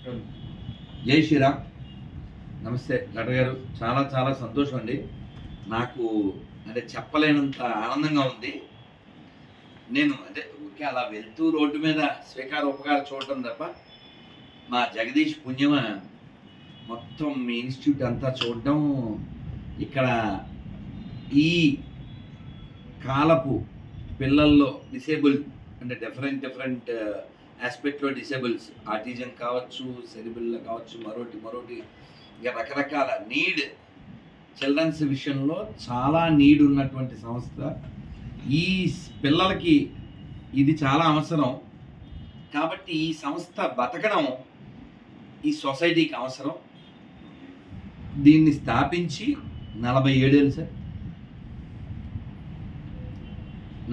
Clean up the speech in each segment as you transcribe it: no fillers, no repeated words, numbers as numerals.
జై శ్రీరామ్. నమస్తే డాక్టర్ గారు. చాలా చాలా సంతోషం అండి. నాకు అంటే చెప్పలేనంత ఆనందంగా ఉంది. నేను అంటే ఊరికే అలా వెళ్తూ రోడ్డు మీద స్వీకార ఉపకారం చూడటం తప్ప మా జగదీష్ పుణ్యమ మొత్తం మీ ఇన్స్టిట్యూట్ అంతా చూడడం, ఇక్కడ ఈ కాలపు పిల్లల్లో డిసేబుల్ అంటే డిఫరెంట్ ఆస్పెక్ట్లో డిసేబుల్స్, ఆటిజం కావచ్చు, సెరిబుల్ కావచ్చు, మరోటి ఇంకా రకరకాల నీడ్ చిల్డ్రన్స్ విషయంలో చాలా నీడ్ ఉన్నటువంటి సంస్థ. ఈ పిల్లలకి ఇది చాలా అవసరం కాబట్టి ఈ సంస్థ బతకడం ఈ సొసైటీకి అవసరం. దీన్ని స్థాపించి 47 ఏళ్ళు సార్.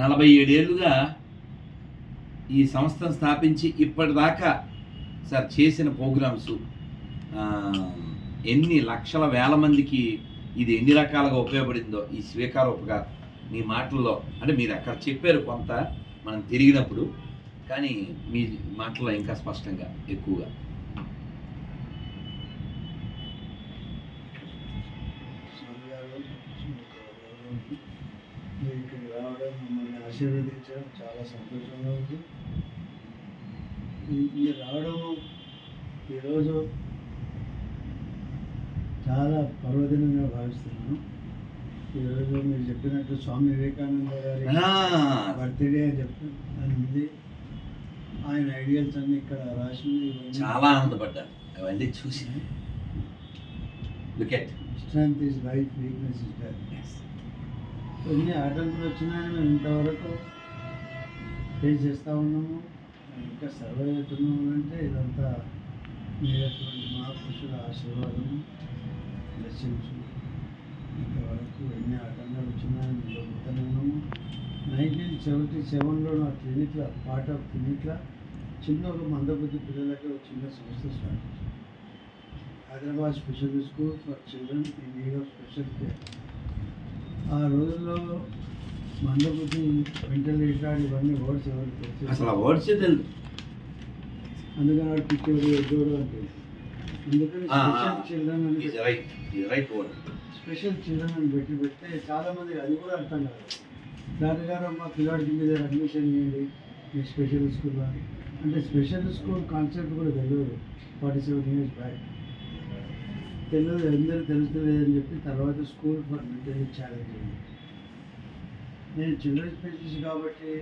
47 ఏళ్ళుగా ఈ సంస్థను స్థాపించి ఇప్పటిదాకా సార్ చేసిన ప్రోగ్రామ్స్ ఎన్ని లక్షల వేల మందికి ఇది ఎన్ని రకాలుగా ఉపయోగపడిందో ఈ స్వీకార ఉపకారం మీ మాటల్లో, అంటే మీరు అక్కడ చెప్పారు కొంత మనం తిరిగినప్పుడు, కానీ మీ మాటల్లో ఇంకా స్పష్టంగా ఎక్కువగా. మీరు ఇక్కడికి రావడం, మమ్మల్ని ఆశీర్వదించడం చాలా సంతోషంగా ఉంది. మీరు రావడం ఈరోజు చాలా పర్వదినంగా భావిస్తున్నాను. ఈరోజు మీరు చెప్పినట్టు స్వామి వివేకానంద గారి బర్త్డే అని అని ఉంది. ఆయన ఐడియల్స్ అన్ని ఇక్కడ రాసి చాలా ఆనందపడ్డాను అవన్నీ చూసి. Strength is life, weakness is death. కొన్ని ఆటంకులు వచ్చినాయని మేము ఇంతవరకు ఫేస్ చేస్తూ ఉన్నాము, ఇంకా సర్వైవ్ అవుతున్నాము. అంటే ఇదంతా మీరటువంటి మహాపురుషుల ఆశీర్వాదము, బ్లెస్సింగ్స్. ఇంతవరకు ఎన్ని ఆటంకాలు వచ్చినాయని మేము పోతూనే ఉన్నాము. 1977లో నా క్లినిక్లో పార్ట్ ఆఫ్ క్లినిక్లో చిన్న ఒక మందబుద్ధి పిల్లలకి ఒక చిన్న సంస్థ స్టార్ట్ చేశాను. Hyderabad special school for children in need of special care. ఆ రోజుల్లో మందబుద్ధి, మెంటల్ రిటార్డ్ ఇవన్నీ వర్డ్స్ ఎవరికి అసలు వర్డ్సే తెలియదు. అందుకని వాడు పిచ్చోడు, ఎద్దోడు అంటే. అందుకని స్పెషల్ చిల్డ్రన్ అని స్పెషల్ చిల్డ్రన్ అని పెడితే చాలామంది అది కూడా అర్థం కాదు. డాక్టర్ గారు మా పిల్లాడికి మీద అడ్మిషన్ చేయండి మీ స్పెషల్ స్కూల్లో అంటే స్పెషల్ స్కూల్ కాన్సెప్ట్ కూడా తెలియదు. 47 years బ్యాక్ తెలియదు, అందరూ తెలుస్తలేదని చెప్పి తర్వాత స్కూల్ ఫర్ మెంటల్లీ ఛాలెంజ్ అయింది. నేను చిల్డ్రన్ స్పెషలిస్ట్ కాబట్టి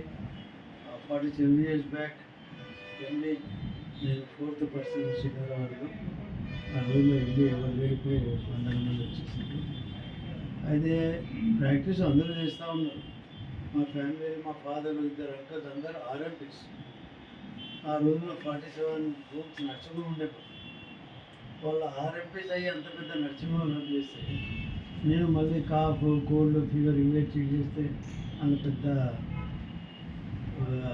47 years బ్యాక్ వెళ్ళి నేను 4th person సికింద్రాబాద్లో ఆ రోజులో వెళ్ళి ఎవరు లేకపోయి 100 మంది వచ్చేసింది. అయితే ప్రాక్టీస్ అందరూ చేస్తూ ఉన్నారు. మా ఫ్యామిలీ, మా ఫాదర్, 2 అంకల్స్ అందరూ RMPs. ఆ రోజుల్లో 47 రూమ్స్ నర్సింగ్ ఉండేప్పుడు వాళ్ళ RMPs అయ్యి అంత పెద్ద నర్సింగ్ రన్ చేస్తే నేను మళ్ళీ కాఫ్, కోల్డ్, ఫీవర్ ఇవే చెక్ చేస్తే అంత పెద్ద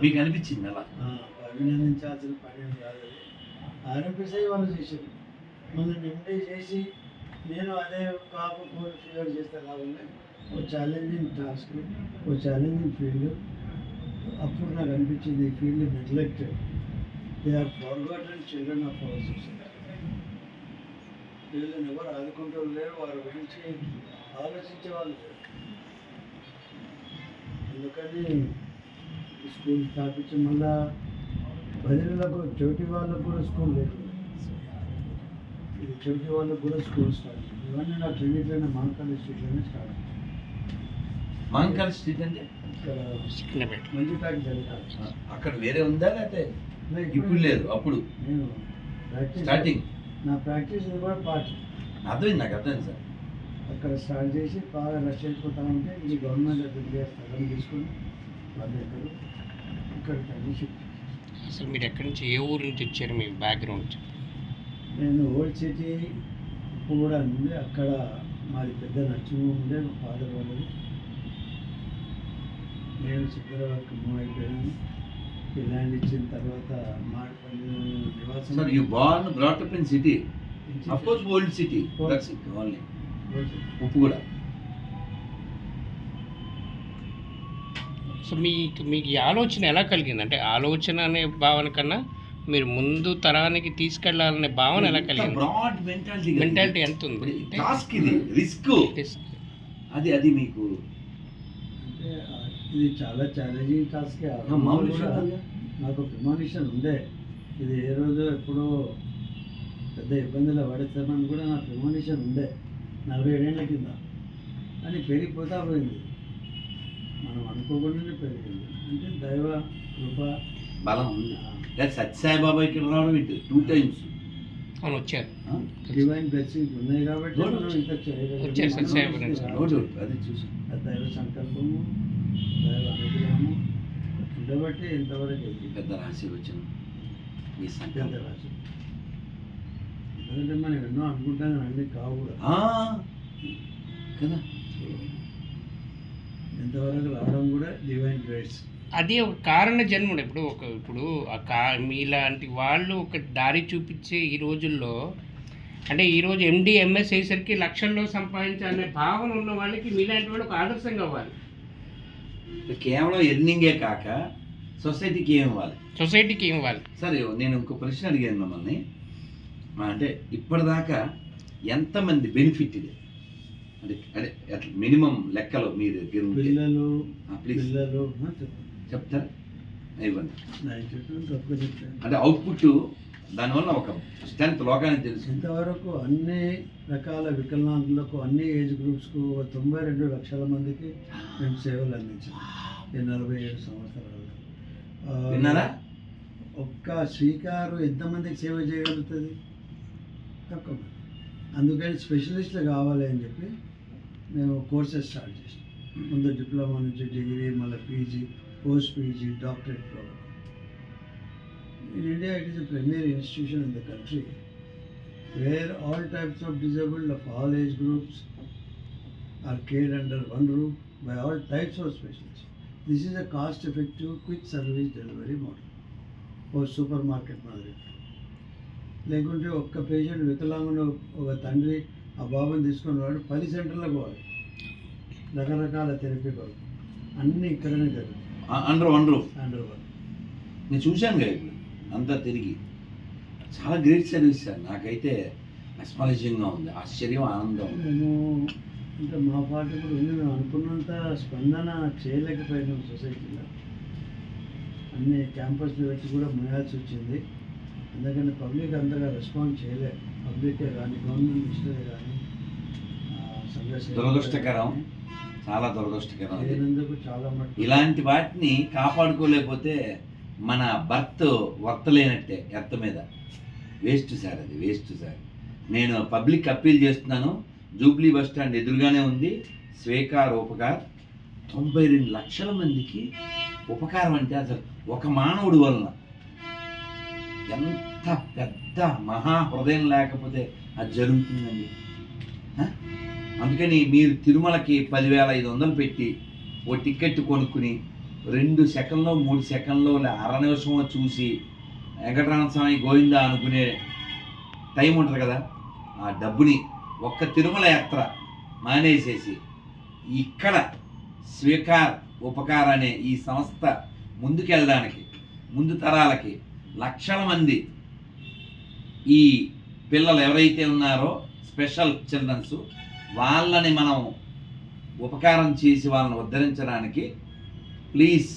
మీకు అనిపించింది అలా అభినందించాల్సిన పని ఏం కాదు. RMPs అయ్యి వాళ్ళు చేశారు. మళ్ళీ ఎండే చేసి నేను అదే కాఫ్, కోల్డ్, ఫీవర్ చేస్తే లాగానే ఓ ఛాలెంజింగ్ టాస్క్, ఓ ఛాలెంజింగ్ ఫీల్డ్. అప్పుడు నాకు అనిపించింది ఈ field neglected. They are forgotten children of our society. వీళ్ళని ఎవరు ఆదుకుంటూ లేరు, వారి గురించి ఆలోచించే వాళ్ళు లేరు. అందుకని స్కూల్ స్థాపించి మళ్ళా బదిలీలకు చెవిటి వాళ్ళకు కూడా స్కూల్ లేదు. ఇది చెవిటి వాళ్ళకు కూడా స్కూల్ స్టార్ట్ చేసింది. ఇవన్నీ నా క్లినిక్లోనే మహంకాళి స్ట్రీట్లోనే స్టార్ట్ చేసింది. మహంకాళి స్ట్రీట్ అంటే ఇక్కడ మంచి టాక్ జరుగుతుంది. అక్కడ వేరే ఉందా లేకపోతే ఇప్పుడు లేదు? అప్పుడు నేను ప్రాక్టీస్ స్టార్టింగ్ నా ప్రాక్టీస్ కూడా పార్ట్ అర్థమైంది, నాకు అర్థమైంది సార్. అక్కడ స్టార్ట్ చేసి బాగా రష్ అయిపోతా ఉంటే ఇది గవర్నమెంట్ దగ్గర స్థలం తీసుకొని వాళ్ళు ఇక్కడికి అన్ని షిఫ్ట్. అసలు మీరు ఎక్కడి నుంచి, ఏ ఊరు నుంచి వచ్చారు? మీ బ్యాక్గ్రౌండ్? నేను ఓల్డ్ సిటీ ఉప్పు కూడా ఉంది. అక్కడ మాది పెద్ద నర్సింగ్ ఉండే మా ఫాదర్ వాళ్ళది. నేను సికింద్రాబాద్కి మూవ్ అయిపోయాను. ఈ ల్యాండ్ ఇచ్చిన తర్వాత మాడిపల్లి నివాసం. Sir, you born brought up in city. Of course, old city. That's it only. ఉప్పు కూడా. సో మీకు ఈ ఆలోచన ఎలా కలిగింది? అంటే ఆలోచన అనే భావన కన్నా మీరు ముందు తరానికి తీసుకెళ్లాలనే భావన ఎలా కలిగింది? బ్రాడ్ మెంటాలిటీ మెంటాలిటీ ఎంత ఉంది? టాస్క్ ఇది, రిస్క్ అది మీకు అంటే ఇది చాలా ఛాలెంజింగ్ టాస్కే. మామూలు కూడా విషయం కాదు. నాకు ప్రిమానిషన్ ఉండే, ఇది ఏ రోజు ఎప్పుడో పెద్ద ఇబ్బందులు పడతామని కూడా నా ప్రిమానిషన్ ఉండే 47 ఏళ్ల కింద. అని పెరిగిపోతా పోయింది, మనం అనుకోకుండానే పెరిగింది. అంటే దైవ కృప బలం ఉంది. సత్యసాయిబాబా ఇక్కడ రావడం ఏంటి 2 times అవును వచ్చారు. డివైన్ బ్లెస్సింగ్స్ ఉన్నాయి కాబట్టి Lord మనం ఇంత వచ్చారు సత్యసాయిబాబా నుంచి. అది చూసాం. దైవ సంకల్పము, దైవ అనుగ్రహము ఉండబట్టి ఇంతవరకు ఎదిగింది. పెద్ద ఆశీర్వచనం మీ పెద్ద సంకల్పం. రాశి. ఎందుకంటే మనం ఎన్నో అనుకుంటాం కానీ అన్నీ కావు కూడా. కదా ఎంతవరకు రావడం కూడా డివైన్ గ్రేట్స్. అది ఒక కారణ జన్ముడు. ఇప్పుడు మీలాంటి వాళ్ళు ఒక దారి చూపించే ఈ రోజుల్లో, అంటే ఈరోజు ఎండి ఎంఎస్ అయ్యేసరికి లక్షల్లో సంపాదించాలనే భావన ఉన్న వాళ్ళకి మీలాంటి వాళ్ళు ఒక ఆదర్శంగా అవ్వాలి. కేవలం ఎర్నింగే కాక సొసైటీకి ఏం ఇవ్వాలి, సొసైటీకి ఏం ఇవ్వాలి. సరే నేను ఇంకో ప్రశ్న అడిగాను మిమ్మల్ని. అంటే ఇప్పటిదాకా ఎంతమంది బెనిఫిట్ ఇది, అంటే అదే అట్లా మినిమం లెక్కలో మీ దగ్గర ఉంటే పిల్లలు ప్లీజ్ పిల్లలు చెప్తారా? ఇవ్వండి. తప్పుగా చెప్తాను. అంటే అవుట్పుట్ దానివల్ల ఒక స్ట్రెంత్ లోకానికి తెలుసు. ఇంతవరకు అన్ని రకాల వికలాంగులకు అన్ని ఏజ్ గ్రూప్స్కు 92 లక్షల మందికి మేము సేవలు అందించాం ఈ 47 సంవత్సరాలు. విన్నారా? ఒక్క స్వీకారు ఎంతమందికి సేవ చేయగలుగుతుంది? తక్కువ మంది. అందుకని స్పెషలిస్టులు కావాలి అని చెప్పి మేము కోర్సెస్ స్టార్ట్ చేసాం. ముందు డిప్లొమా నుంచి డిగ్రీ, మళ్ళీ PG, post PG, doctorate program. In India, it is a premier institution in the country where all types of disabled of all age groups are cared under one roof by all types of specialists. This is a cost-effective, quick service delivery model for supermarket మాదిరి. లేకుంటే ఒక్క patient వికలాంగుని ఒక తండ్రి ఆ బాబుని తీసుకుని వాడు 10 సెంటర్లకు పోవాలి, రకరకాల థెరపీ కొరకు. అన్నీ ఇక్కడనే జరుగుతాయి under one roof. Under one. నేను చూశాను కదా ఇప్పుడు అంతా తిరిగి. చాలా గ్రేట్ సర్వీస్ సార్. నాకైతే ఎస్మలైజింగ్గా ఉంది, ఆశ్చర్యం, ఆనందం. మేము అంటే మా పార్టీ కూడా ఉంది, మేము అనుకున్నంత స్పందన చేయలేకపోయినాం సొసైటీలో. అన్ని క్యాంపస్లు పెట్టి కూడా మోయాల్సి వచ్చింది. ఎందుకంటే పబ్లిక్ అంతగా రెస్పాన్స్ చేయలేదు. పబ్లికే కానీ గవర్నమెంట్ మినిస్టరే కానీ దురదృష్టకరం, చాలా దురదృష్టకరం. లేనందుకు చాలా మటుకు ఇలాంటి వాటిని కాపాడుకోలేకపోతే మన వర్త్ లేనట్టే ఎర్త్ మీద. వేస్ట్ సార్, అది వేస్ట్ సార్. నేను పబ్లిక్ అప్పీల్ చేస్తున్నాను. జూబ్లీ బస్ స్టాండ్ ఎదురుగానే ఉంది స్వేకార్ ఉపకార్. 92 లక్షల మందికి ఉపకారం అంటే అసలు ఒక మానవుడి వలన ఎంత పెద్ద మహా హృదయం లేకపోతే అది జరుగుతుందండి. అందుకని మీరు తిరుమలకి 10,500 పెట్టి ఓ టికెట్ కొనుక్కుని 2 సెకండ్లో 3 సెకండ్లో అర నిమిషమో చూసి వెంకటరమణ స్వామి గోవిందా అనుకునే టైం ఉంటుంది కదా, ఆ డబ్బుని ఒక్క తిరుమల యాత్ర మానేసేసి ఇక్కడ స్వీకార్ ఉపకార్ అనే ఈ సంస్థ ముందుకెళ్ళడానికి, ముందు తరాలకి లక్షల మంది ఈ పిల్లలు ఎవరైతే ఉన్నారో స్పెషల్ చిల్డ్రన్స్, వాళ్ళని మనం ఉపకారం చేసి వాళ్ళని ఉద్ధరించడానికి please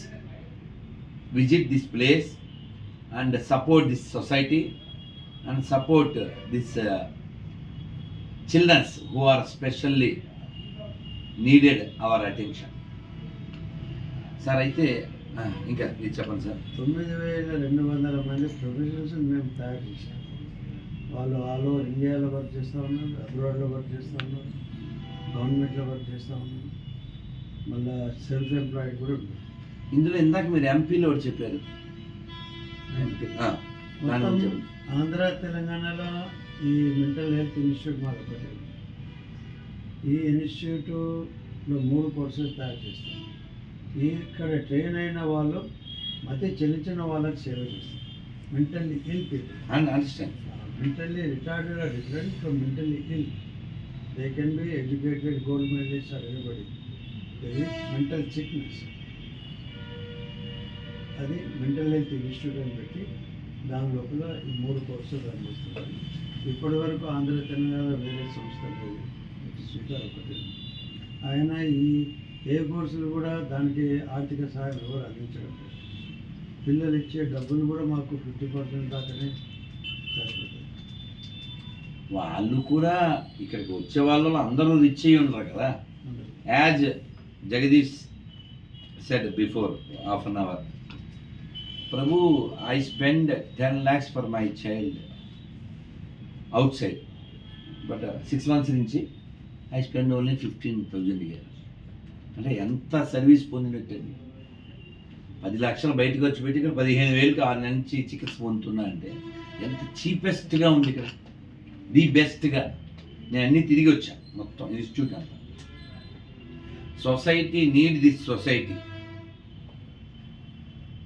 visit this place and support this society and support this childrens who are specially needed our attention. Sir అయితే ఇంకా ఇది చెప్పండి సార్. 9,200 మంది ప్రొఫెషనల్స్ మేము తయారు చేశాం. వాళ్ళు ఆల్ ఓవర్ ఇండియాలో వర్క్ చేస్తూ ఉన్నారు, అబ్రాడ్లో వర్క్ చేస్తూ ఉన్నారు, గవర్నమెంట్లో వర్క్ చేస్తూ ఉన్నారు, మళ్ళీ సెల్ఫ్ ఎంప్లాయిడ్ కూడా ఉన్నారు. ఇందులో ఇందాక మీరు ఎంపీలో ఒకటి చెప్పారు. మొత్తం ఆంధ్ర తెలంగాణలో ఈ మెంటల్ హెల్త్ ఇన్స్టిట్యూట్ మాకు ఒకటి. ఈ ఇన్స్టిట్యూట్లో 3 కోర్సెస్ తయారు చేస్తాం. ఇక్కడ ట్రైన్ అయిన వాళ్ళు మతి చెల్లించిన వాళ్ళకి సేవ చేస్తారు. Mentally ill people, understand. mentally retarded are different from mentally ill. They can be educated, gold medalists or everybody. There is mental sickness. అది మెంటల్ హెల్త్ ఇన్స్టిట్యూట్ అని పెట్టి దాని లోపల ఈ 3 కోర్సులు రన్ చేస్తున్నారు. ఇప్పటి వరకు ఆంధ్ర తెలంగాణ వేరే సంస్థ లేదు, స్వీకార్ ఒకటి. ఆయన ఈ ఏ కోర్సులు కూడా దానికి ఆర్థిక సహాయం ఎవరు అందించడం లేదు. పిల్లలు ఇచ్చే డబ్బులు కూడా మాకు 50% దాకానే సరిపోతుంది. వాళ్ళు కూడా ఇక్కడికి వచ్చే వాళ్ళు అందరూ రిచ్ అయ్యి ఉండరు కదా. As Jagadish said before half an hour, Prabhu I spend 10 lakhs for my child outside, but 6 months నుంచి ఐ స్పెండ్ ఓన్లీ 15,000 ఇయర్. అంటే ఎంత సర్వీస్ పొందినట్టండి. 10 లక్షలు బయటకు వచ్చి పెట్టి ఇక్కడ 15,000కి 6 నెలల నుంచి చికిత్స పొందుతున్నా అంటే ఎంత చీపెస్ట్గా ఉంది ఇక్కడ, ది బెస్ట్గా. నేను అన్నీ తిరిగి వచ్చాను మొత్తం ఇన్స్టిట్యూట్ అంతా. Society need this society.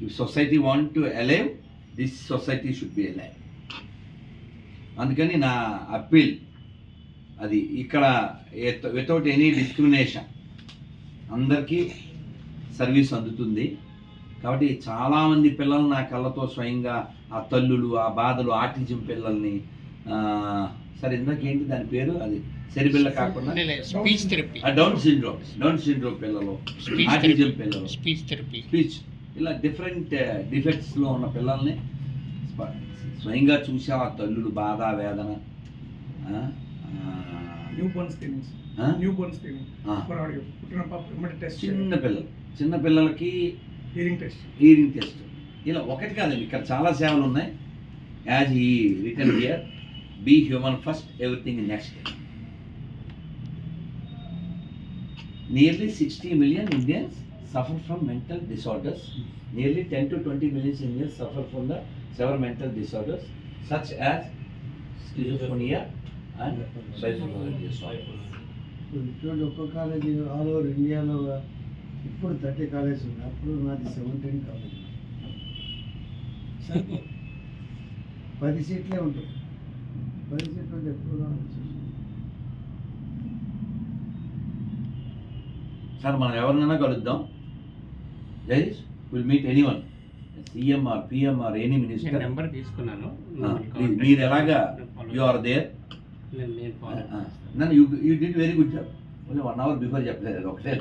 If society want to alive, this society should be alive. అందుకని నా అప్పీల్ అది, ఇక్కడ వితౌట్ ఎనీ డిస్క్రిమినేషన్ అందరికీ సర్వీస్ అందుతుంది. కాబట్టి చాలామంది పిల్లలు నా కళ్ళతో స్వయంగా ఆ తల్లులు, ఆ బాధలు, ఆటిజం పిల్లల్ని, సరే ఇందాకేంటి దాని పేరు, అది సెరిబెల్ల కాకుండా స్పీచ్ థెరపీ, డౌన్ సిండ్రోమ్ పిల్లలు, ఆటిజం పిల్లలు, స్పీచ్ థెరపీ, స్పీచ్, ఇలా డిఫరెంట్ డిఫెక్ట్స్లో ఉన్న పిల్లల్ని స్వయంగా చూసా. ఆ తల్లులు బాధ, వేదన. చిన్న పిల్లలకి హీరింగ్ టెస్ట్, ఇలా ఒకటి కాదండి, ఇక్కడ చాలా సేవలు ఉన్నాయి. As we return here, be human first, everything next. Nearly 60 million Indians suffer from mental disorders. Nearly 10 to 20 million Indians suffer from the several mental disorders such as schizophrenia and bipolar disorder. ఇటువంటి ఒక్క college all over ఇండియాలో ఇప్పుడు 30 college ఉన్నాయి. అప్పుడు నాది 17 college. 10 సీట్లే ఉంటాయి. 10 సీట్లు ఉంటే ఎప్పుడు రావచ్చు. సార్ మనం ఎవరినైనా కలుద్దాం. Jagadish will meet anyone, CM are PM or any minister. Number తీసుకున్నాను. మీరు ఎలాగా యు ఆర్ దేర్. నన్ను you did very good job. Only 1 hour before చెప్పలేదు, అది ఒకటే.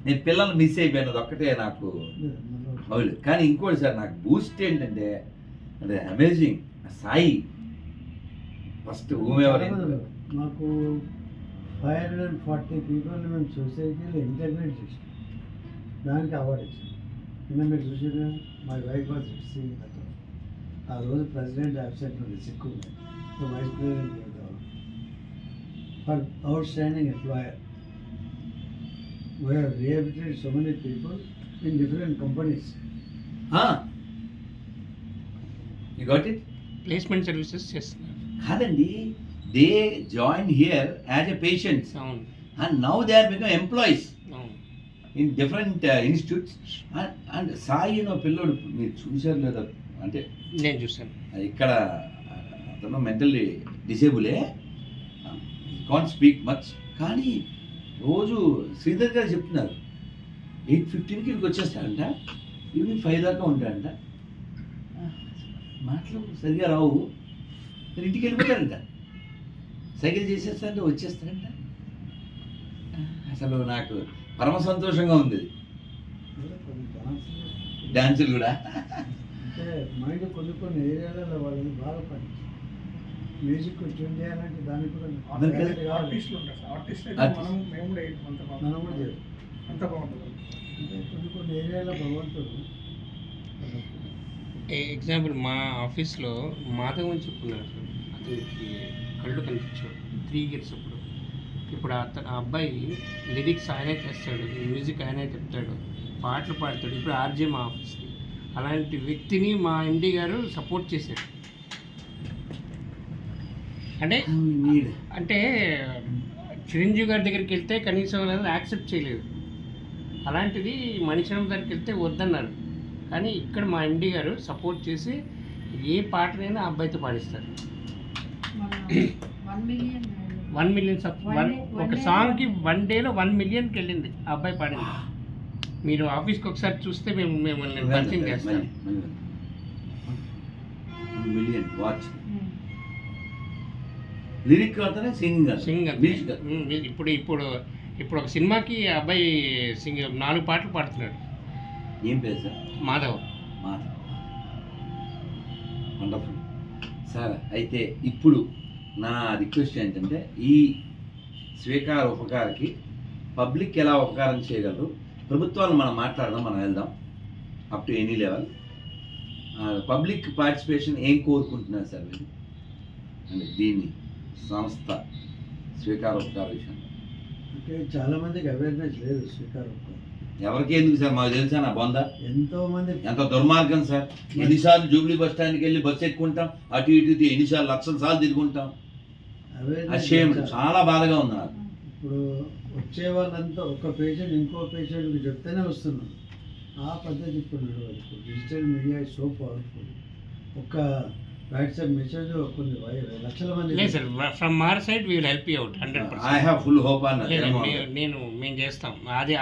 నేను పిల్లలు మిస్ అయిపోయాను, అది ఒక్కటే నాకు అవును. కానీ ఇంకోటి సార్, నాకు బూస్ట్ ఏంటంటే అదే అమేజింగ్ సాయి ఫస్ట్ మాకు 540 పీపుల్ని మేము సొసైటీలో ఇంటర్నేట్ చేసాం, దానికి అవార్డు ఇచ్చాం. నిన్న మీరు చూసారు, my wife was receiving that. ఆ రోజు ప్రెసిడెంట్ అబ్సెంట్ ఉంది, sick, so vice president for outstanding employer. We have rehabilitated so many people in different companies. You got it. Placement services చేస్తున్నారు కాదండి, they join here as a patients and now they are become employees in different institutes. And Sai పిల్లోడు మీరు చూసారు లేదా అంటే, నేను చూసాను. ఇక్కడ అతను మెంటల్లీ డిసేబులే, కాంట్ స్పీక్ మచ్. కానీ రోజు శ్రీధర్ గారు చెప్తున్నారు 8:15కి ఇక్కడికి వచ్చేస్తాడంట, ఈవినింగ్ 5 దాకా ఉంటాడంట. మాటలు సరిగా రావు, మీరు ఇంటికి వెళ్ళిపోతారంట, సైకిల్ చేసేస్తారంటే వచ్చేస్తారంట. అసలు నాకు పరమ సంతోషంగా ఉంది. డాన్సులు కూడా అంటే మైండ్ కొన్ని ఏరియాలలో వాళ్ళని బాగా పని మ్యూజిక్ ట్యూన్ చేయాలంటే దానికి కూడా మనం కూడా చేయాలి. అంటే కొన్ని ఏరియాలో భగవంతుడు. ఎగ్జాంపుల్ మా ఆఫీస్లో మాధవ్ అని చెప్పున్నారు, అతనికి కళ్ళు కనిపించాడు 3 years అప్పుడు. ఇప్పుడు అతను ఆ అబ్బాయి లిరిక్స్ ఆయనే చేస్తాడు, మ్యూజిక్ ఆయనే చెప్తాడు, పాటలు పాడతాడు. ఇప్పుడు ఆర్జే మా ఆఫీస్కి. అలాంటి వ్యక్తిని మా ఎండి గారు సపోర్ట్ చేశారు. అంటే చిరంజీవి గారి దగ్గరికి వెళ్తే కనీసం యాక్సెప్ట్ చేయలేదు, అలాంటిది మణిశర్మ దగ్గరికి వెళ్తే వద్దన్నారు. కానీ ఇక్కడ మా ఎండి గారు సపోర్ట్ చేసి ఏ పాటనైనా ఆ అబ్బాయితో పాడిస్తారు. 1 million ఒక సాంగ్కి 1 dayలో 1 millionకి వెళ్ళింది ఆ అబ్బాయి పాడింది. మీరు ఆఫీస్కి ఒకసారి చూస్తే మేము మిమ్మల్ని పరిచయం చేస్తాం. million watch. లిరిక్ అతనే సింగింగ్ సింగర్ మ్యూజిక్ ఇప్పుడు ఇప్పుడు ఇప్పుడు ఒక సినిమాకి ఆ అబ్బాయి 4 పాటలు పాడుతున్నాడు. ఏం పేరు సార్? మాధవ్. Wonderful sir. అయితే ఇప్పుడు నా రిక్వెస్ట్ ఏంటంటే ఈ స్వీకార ఉపకారకి పబ్లిక్ ఎలా ఉపకారం చేయగలరు, ప్రభుత్వాలు మనం మాట్లాడదాం, మనం వెళ్దాం up to any level. Public participation ఏం కోరుకుంటున్నారు సార్ మీరు అంటే దీన్ని సంస్థ స్వీకార ఉపకార విషయం? అంటే చాలామందికి అవేర్నెస్ లేదు స్వీకార ఉపకారం. ఎవరికి ఎందుకు సార్? మాకు తెలుసా నా బొంద ఎంతోమంది ఎంత దుర్మార్గం సార్. ఎన్నిసార్లు జూబ్లీ బస్ స్టాండ్కి వెళ్ళి బస్సు ఎక్కుంటాం, అటు ఇటు ఎన్నిసార్లు లక్షల సార్లు తిరుగుంటాం. అషేమ్డ్. చాలా బాధగా ఉంది నాకు. ఇప్పుడు వచ్చే వాళ్ళంతా ఒక పేషెంట్ ఇంకో పేషెంట్కి చెప్తేనే వస్తున్నారు. ఆ పద్ధతి ఇప్పుడు నడవదు. ఇప్పుడు digital media is so powerful. ఒక వాట్సాప్ మెసేజ్ కొన్ని లక్షల మంది. లేదు sir, from our side we will help you out 100%. I have full hope on మేము చేస్తాం.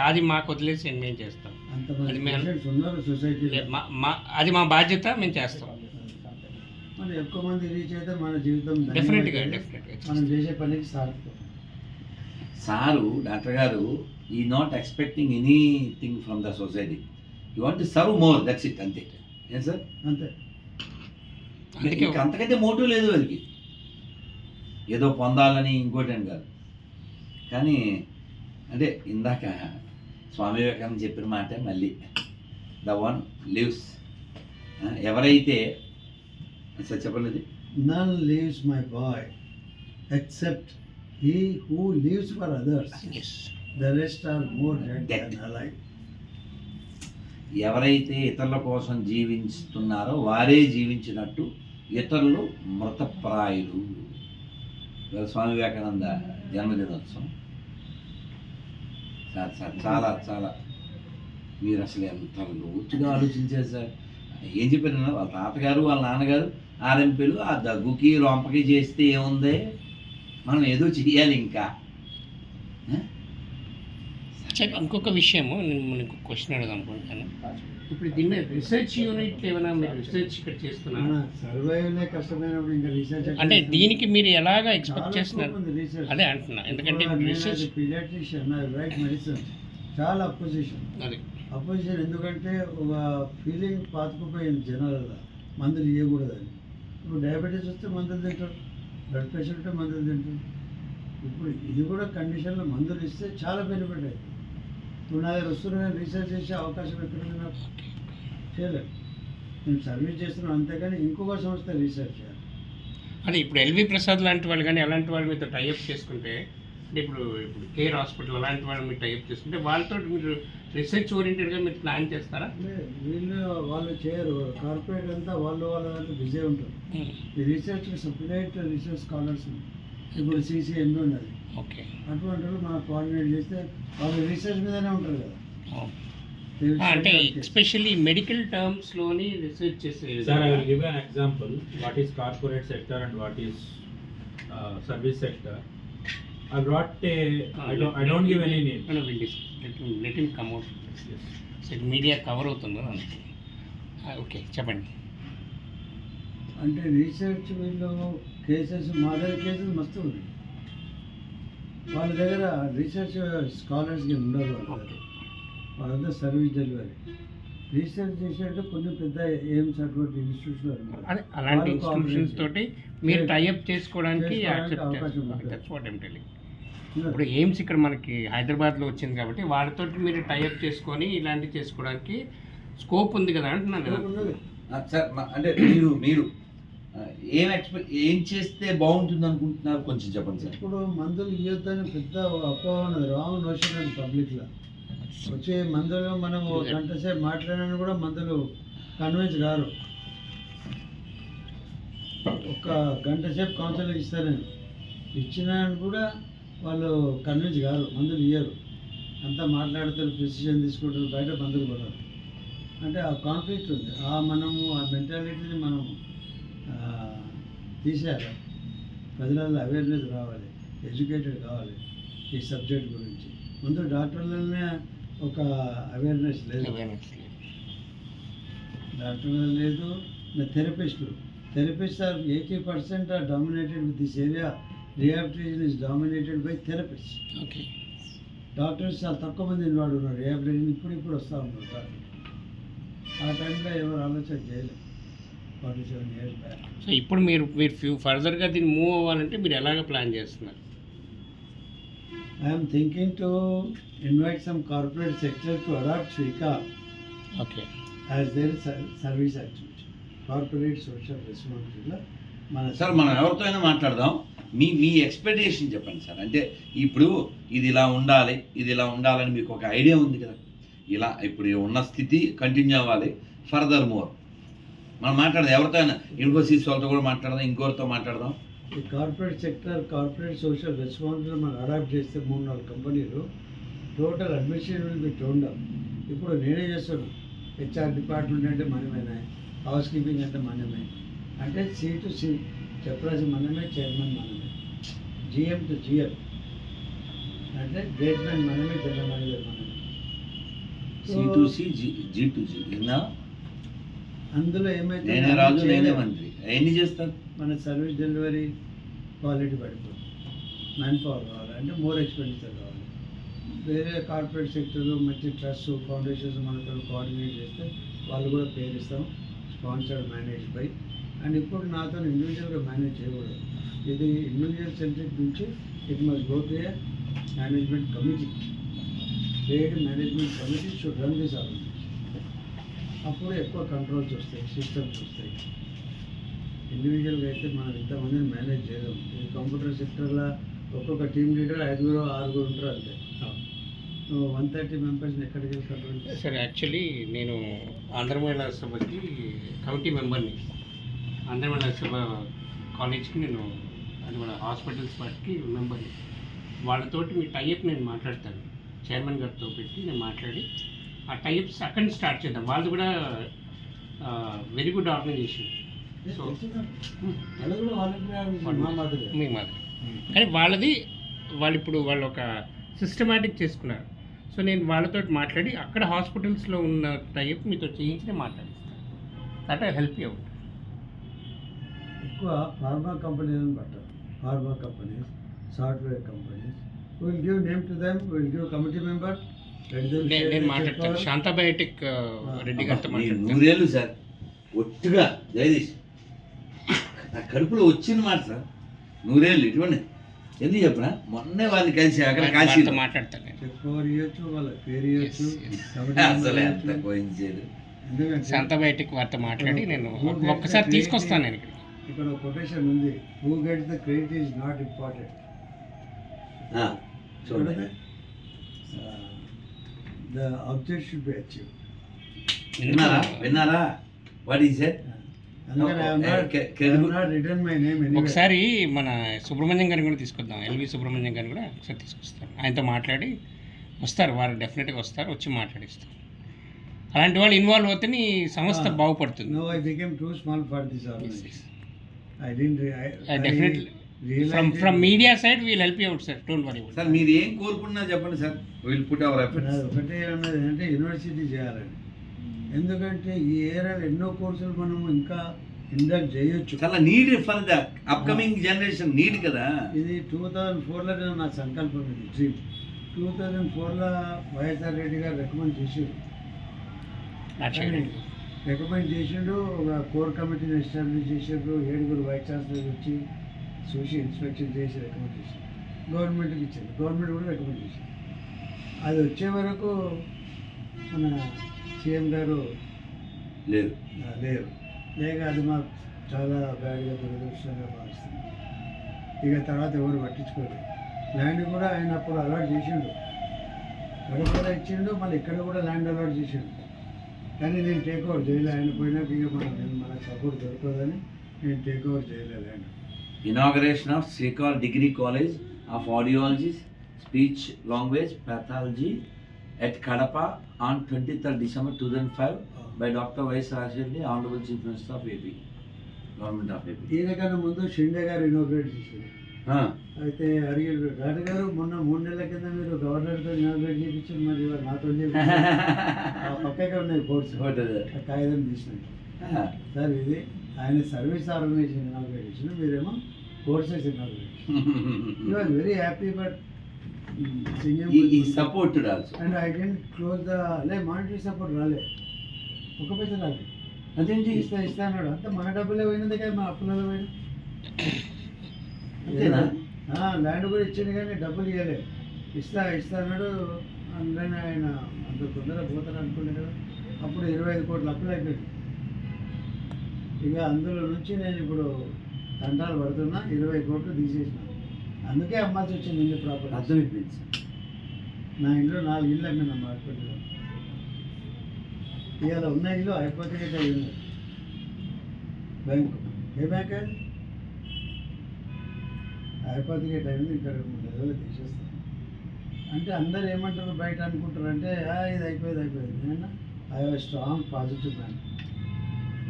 అది మాకు వదిలేసి మేము చేస్తాం. అంతమంది పేషెంట్స్ ఉన్నారు సొసైటీలో. అది మా బాధ్యత, మేము చేస్తాం. మనం ఎక్కువ మంది రీచ్ అయితే మన జీవితం డెఫినెట్గా మనం చేసే పనికి సార్థకం. సారు డాక్టర్ గారు ఈ not expecting anything from the society. You want to serve more, that's it. అంతే. ఏం సార్? అంతే. అందుకే అంతకైతే మోటివ్ లేదు వాళ్ళకి, ఏదో పొందాలని ఇంకోటి అని కాదు. కానీ అంటే ఇందాక స్వామి వివేకానంద చెప్పిన మాట మళ్ళీ, ద వన్ లివ్స్. ఎవరైతే సార్ చెప్పలేదు, none lives my boy except he who lives for others, the rest are more dead then alive. ఎవరైతే ఇతరుల కోసం జీవిస్తున్నారో వారే జీవించినట్టు, ఇతరులు మృతప్రాయులు. ఇవాళ స్వామి వివేకానంద జన్మదినోత్సవం. సార్ చాలా చాలా మీరు అసలు ఎంత లోతుగా ఆలోచించారు సార్. ఏం చెప్పారు వాళ్ళ తాతగారు వాళ్ళ నాన్నగారు ఆర్ఎంపీలు, ఆ దగ్గుకి రొంపకి చేస్తే ఏముంది, మనం ఏదో చెయ్యాలి ఇంకా. ఇంకొక విషయము నేను మీకు క్వశ్చన్ అడగదాం అనుకుంటాను. ఇప్పుడు దీన్ని రీసెర్చ్ యూనిట్ ఏమైనా మీరు రీసెర్చ్ ఇక్కడ చేస్తున్నారు? సర్వైవలే కష్టమైనప్పుడు ఇంకా రీసెర్చ్ అంటే దీనికి మీరు ఎలాగా ఎక్స్పెక్ట్ చేస్తున్నారు? రీసెర్చ్ అదే అంటున్నా, ఎందుకంటే రీసెర్చ్ పీడియాట్రిషియన్ రైట్ మెడిసిన్ చాలా అపోజిషన్. అది అపోజిషన్ ఎందుకంటే ఒక ఫీలింగ్ పాతుకుపోయింది జనాలలో, మందులు ఇవ్వకూడదని. ఇప్పుడు డయాబెటీస్ వస్తే మందులు తింటారు, బ్లడ్ ప్రెషర్ ఉంటే మందులు తింటారు. ఇప్పుడు ఇది కూడా కండిషన్లో మందులు ఇస్తే చాలా బెనిఫిట్ అవుతుంది. ఇప్పుడు నా దగ్గర వస్తున్నా రీసెర్చ్ చేసే అవకాశం ఎక్కడుంది నాకు? చేయలేదు. నేను సర్వీస్ చేస్తున్నాను అంతేగాని ఇంకొక సంస్థ రీసెర్చ్ చేయాలి. అదే ఇప్పుడు ఎల్వి ప్రసాద్ లాంటి వాళ్ళు కానీ అలాంటి వాళ్ళు మీతో టైఅప్ చేసుకుంటే, అంటే ఇప్పుడు కేర్ హాస్పిటల్ అలాంటి వాళ్ళు మీరు టైఅప్ చేసుకుంటే వాళ్ళతో మీరు రీసెర్చ్ ఓరియంటెడ్గా మీరు ప్లాన్ చేస్తారా? వాళ్ళు చేయరు. కార్పొరేట్ అంతా వాళ్ళు వాళ్ళంతా బిజీ ఉంటారు. ఈ రీసెర్చ్ సపరేట్ రీసెర్చ్ స్కాలర్స్ ఇప్పుడు CCMB ఉన్నది. ఓకే. అటువంటి వాళ్ళు మనం కోఆర్డినేట్ చేస్తే వాళ్ళు రీసెర్చ్ మీదనే ఉంటారు కదా. అంటే ఎస్పెషల్లీ మెడికల్ టర్మ్స్లోని రీసెర్చ్ చేసే. Sir, I will give you an example. What is corporate sector and what is service sector? I brought I don't give any name. Let him come out. Media cover అవుతుందో అనుకో. Okay, చెప్పండి. అంటే research వీళ్ళు cases మా దగ్గర cases మస్తు ఉన్నాయి. వాళ్ళ దగ్గర రీసెర్చ్ స్కాలర్స్కి ఉండరు. వాళ్ళంతా సర్వీస్ డెలివరీ. రీసెర్చ్ చేసేటప్పుడు కొన్ని పెద్ద ఎయిమ్స్ అటువంటి ఇన్స్టిట్యూషన్లు ఉన్నాయి. అదే అలాంటి ఇన్స్టిట్యూషన్స్ తోటి మీరు టైఅప్ చేసుకోవడానికి అవకాశం ఇప్పుడు ఎయిమ్స్ ఇక్కడ మనకి హైదరాబాద్లో వచ్చింది కాబట్టి వాళ్ళతో మీరు టైఅప్ చేసుకొని ఇలాంటివి చేసుకోవడానికి స్కోప్ ఉంది కదా అంటున్నాను కదా. సార్ అంటే మీరు ఏం చేస్తే బాగుంటుంది అనుకుంటున్నారు, కొంచెం చెప్పండి సార్. ఇప్పుడు మందులు ఇవ్వద్దని పెద్ద అపోహ ఉన్నది, రాంగ్ నోషన్ అది పబ్లిక్లో. వచ్చే మందులు మనం గంట సేపు మాట్లాడినా కూడా మందులు కన్విన్స్ గారు. ఒక గంట సేపు కౌన్సిలింగ్ ఇస్తాను, ఇచ్చినా కూడా వాళ్ళు కన్విన్స్ గారు, మందులు ఇయ్యరు. అంతా మాట్లాడుతారు, ప్రిసిషన్ తీసుకుంటారు, బయట మందులు కొనరు. అంటే ఆ కాన్ఫ్లిక్ట్ ఉంది. మనము ఆ మెంటాలిటీని మనం తీసేయాలి. ప్రజలలో అవేర్నెస్ రావాలి, ఎడ్యుకేటెడ్ కావాలి ఈ సబ్జెక్ట్ గురించి. ముందు డాక్టర్లనే ఒక అవేర్నెస్ లేదు, డాక్టర్లు లేదు, థెరపిస్టులు Therapists are 80% are dominated with this area. Rehabilitation is dominated by therapists. Okay. Doctors చాలా తక్కువ మంది ఇన్వాల్వ్ ఉన్నారు. రిహాబిలిటేషన్ ఇప్పుడు వస్తూ ఉన్నారు డాక్టర్. ఆ టైంలో ఎవరు ఆలోచన చేయలేదు 47 years బ్యాక్. సో ఇప్పుడు మీరు ఫర్దర్గా దీన్ని మూవ్ అవ్వాలంటే మీరు ఎలాగ ప్లాన్ చేస్తున్నారు? I'm thinking to invite some corporate sector to adopt స్వీకా okay. As their service activity, corporate social రెస్పాన్సిబిలిటీలో మన సార్ మనం ఎవరితో అయినా మాట్లాడదాం. మీ ఎక్స్పెక్టేషన్ చెప్పండి సార్. అంటే ఇప్పుడు ఇది ఇలా ఉండాలి, ఇది ఇలా ఉండాలని మీకు ఒక ఐడియా ఉంది కదా. ఇలా ఇప్పుడు ఉన్న స్థితి కంటిన్యూ అవ్వాలి, ఫర్దర్ మోర్ మనం మాట్లాడదాం. ఎవరితో అయినా ఇన్ఫోసిస్ వాళ్ళతో కూడా మాట్లాడదాం, ఇంకోరితో మాట్లాడదాం. ఈ corporate sector, corporate social responsibility మనం అడాప్ట్ చేస్తే 3-4 కంపెనీలు total admission will be toned up. ఇప్పుడు నేనే చేస్తున్నాను. హెచ్ఆర్ డిపార్ట్మెంట్ అంటే మనమేనా, హౌస్ కీపింగ్ అంటే మనమే, అంటే సి టు సి చెప్పరాసి మనమే, చైర్మన్ మనమే, జిఎం టు జిఎం అంటే గేట్మెన్ మనమే, జనరల్ మేనేజర్ మనమే. C2C, G2G. అందులో ఏమైతే నేనే రాజు నేనే మంత్రి ఎన్ని చేస్తారు. మన సర్వీస్ డెలివరీ క్వాలిటీ పడిపోతుంది. మ్యాన్ పవర్ కావాలి అంటే మోర్ ఎక్స్పెండిచర్ కావాలి. వేరే కార్పొరేట్ సెక్టర్ మంచి ట్రస్ట్ ఫౌండేషన్స్ మనతో కోఆర్డినేట్ చేస్తే వాళ్ళు కూడా పేరు ఇస్తాం, స్పాన్సర్డ్ మేనేజ్ బై. అండ్ ఇప్పుడు నాతో ఇండివిజువల్గా మేనేజ్ చేయకూడదు. ఇది ఇండివిజువల్ సెంట్రిక్ నుంచి it must go to a management committee. Trade management committee should run this organisation. అప్పుడు ఎక్కువ కంట్రోల్స్ వస్తాయి, సిస్టమ్స్ వస్తాయి. ఇండివిజువల్గా అయితే మనం ఇంతమందిని మేనేజ్ చేయలేము. ఈ కంప్యూటర్ సెక్టర్లో ఒక్కొక్క టీమ్ లీడర్ 5-6 ఉంటారు అంతే. నువ్వు 130 మెంబర్స్ని ఎక్కడికి కంట్రోల్ చేస్తావు? సార్ యాక్చువల్లీ నేను ఆంధ్ర మహిళా సభకి కమిటీ మెంబర్ని. ఆంధ్ర మహిళా సభ కాలేజ్కి నేను అది మన హాస్పిటల్స్ వాటికి మెంబర్ని. వాళ్ళతోటి మీ టైఅప్ నేను మాట్లాడతాను, చైర్మన్ గారితో పెట్టి నేను మాట్లాడి ఆ టైప్స్ అక్కడి నుంచి స్టార్ట్ చేద్దాం. వాళ్ళు కూడా వెరీ గుడ్ ఆర్గనైజేషన్. సో అది కూడా వాళ్ళకి మా మాదిరి. మీ మాదిరి కానీ వాళ్ళు ఇప్పుడు వాళ్ళు ఒక సిస్టమేటిక్ చేసుకున్నారు. సో నేను వాళ్ళతో మాట్లాడి అక్కడ హాస్పిటల్స్లో ఉన్న టైప్ మీతో చేయించి నేను మాట్లాడిస్తాను. That I help you out. ఎక్కువ ఫార్మా కంపెనీలను పట్టారు. Pharma companies, software companies, will give name to them, will give committee member. నేను మాట్లాడతాను, శాంతా బయోటిక్ రెడ్డి గారితో మాట్లాడతాను. 100 ఏళ్ళు సార్ ఒట్టుగా జగదీష్ నా కడుపులో వచ్చింది మాట సార్. 100 ఏళ్ళు ఇటువంటి ఎందుకు చెప్పనా, మొన్నే వాళ్ళని కలిసి అక్కడ కాశీ మాట్లాడతాను. చెప్పుకోవాలి ఇవ్వచ్చు, వాళ్ళ పేరు ఇవ్వచ్చు. అసలు ఎంత పోయించేది. ఎందుకంటే శాంతా బయోటిక్ వారితో మాట్లాడి నేను ఒక్కసారి తీసుకొస్తాను. నేను ఇక్కడ కొటేషన్ ఉంది, who gets the credit is not important. చూడండి the object should be achieve. విన్నారా what is it? Return my name. ఒకసారి మన సుబ్రహ్మణ్యం గారిని కూడా తీసుకొద్దాం, ఎల్వి సుబ్రహ్మణ్యం గారిని కూడా ఒకసారి తీసుకొస్తాను. ఆయనతో మాట్లాడి వస్తారు, వారు డెఫినెట్గా వస్తారు, వచ్చి మాట్లాడిస్తారు. అలాంటి వాళ్ళు ఇన్వాల్వ్ అవుతే నీ సంస్థ బాగుపడుతుంది. No, I became too small for this organization. I didn't. I definitely. realized From media side, we will help you out, sir. Don't worry about it. Sir మీరు ఏం కోరుకున్నా చెప్పండి sir, will put our efforts. ఒకటే అన్నది ఏంటంటే university చేయాలని. ఎందుకంటే ఈ ఏరియాలో ఎన్నో కోర్సులు మనము ఇంకా ఇండక్ట్ చేయొచ్చు. చాలా need for the upcoming generation need కదా. ఇది 2004లో నా సంకల్పం, ఇది డ్రీమ్. 2004లో వైఎస్ఆర్ రెడ్డి గారు రికమెండ్ చేసారు. రికమెండ్ చేసిండు, ఒక కోర్ కమిటీని ఎస్టాబ్లిష్ చేసారు. 7 వైస్ ఛాన్సలర్ వచ్చి చూసి ఇన్స్పెక్షన్ చేసి రికమెండ్ చేశారు. గవర్నమెంట్కి ఇచ్చారు, గవర్నమెంట్ కూడా రికమెండ్ చేశారు. అది వచ్చే వరకు మన సీఎం గారు లేదు లేరు. లేక అది మాకు చాలా బ్యాడ్గా దురదృష్టంగా భావిస్తుంది. ఇక తర్వాత ఎవరు పట్టించుకోరు. ల్యాండ్ కూడా ఆయన అప్పుడు అలాట్ చేసిండు, ఇక్కడ కూడా ఇచ్చిండు, మళ్ళీ ఇక్కడ కూడా ల్యాండ్ అలాట్ చేసిండు. కానీ నేను టేక్ ఓవర్ చేయలే. ఆయన పోయినాక ఇక మనకు సపోర్ట్ దొరకదని నేను టేక్ ఓవర్ చేయలేదు. ఆయన inauguration of Srikal degree college of audiology speech language pathology at Kadapa on 23rd December 2005 by Dr. Y. Rajendra, Honorable Chief Minister of AP, Government of AP. ఈయనకన్నా ముందు షిండే గారు ఇనాగ్రేట్ చేశారు. అయితే అడిగారు, డాక్టర్ గారు మొన్న 3 నెలల కింద మీరు గవర్నర్తో ఇనాగ్రేట్ చేయించారు, మరి ఇవాళ నాతో పక్కగా ఉన్నాయి కోర్సు, కాగితం తీసినాయి. సార్ ఇది ఆయన సర్వీస్ ఆర్గనైజేషన్ ఇనాగ్రేట్ చేసిన, మీరేమో courses inaugurate. You are very happy but ఈ supported also. And I can close the monetary support రాలే, ఒక పైసా రాలేదు. అదేంటి? ఇస్తా అన్నాడు. అంతా మన డబ్బులే పోయినది కదా, మా అప్పులలో పోయిన. అంతేనా? ల్యాండ్ కూడా ఇచ్చింది కానీ డబ్బులు ఇవ్వలేదు. ఇస్తా అన్నాడు. అందుకని ఆయన అంత తొందర పోతారు అనుకున్నాడు కదా. అప్పుడు 25 కోట్ల అప్పులు అయిపోయింది. ఇక అందులో నుంచి నేను ఇప్పుడు తంటాలు పడుతున్నా, 20 కోట్లు తీసేసిన. అందుకే అమ్మాల్సి వచ్చింది ఇల్లు ప్రాపర్టీ. అర్థమైపోయింది సార్. నా ఇంట్లో 4 ఇళ్ళు అమ్మినా మార్కెట్లో. ఇవాళ ఉన్న ఇల్లు అయిపోతే ఉంది బ్యాంకు. ఏ బ్యాంక్ అది? అయిపోతే టైం ఇంకా 2-3 నెలలు తీసేస్తాను. అంటే అందరు ఏమంటారు బయట అనుకుంటారు అంటే ఇది అయిపోయేది. నేను I have strong positive man.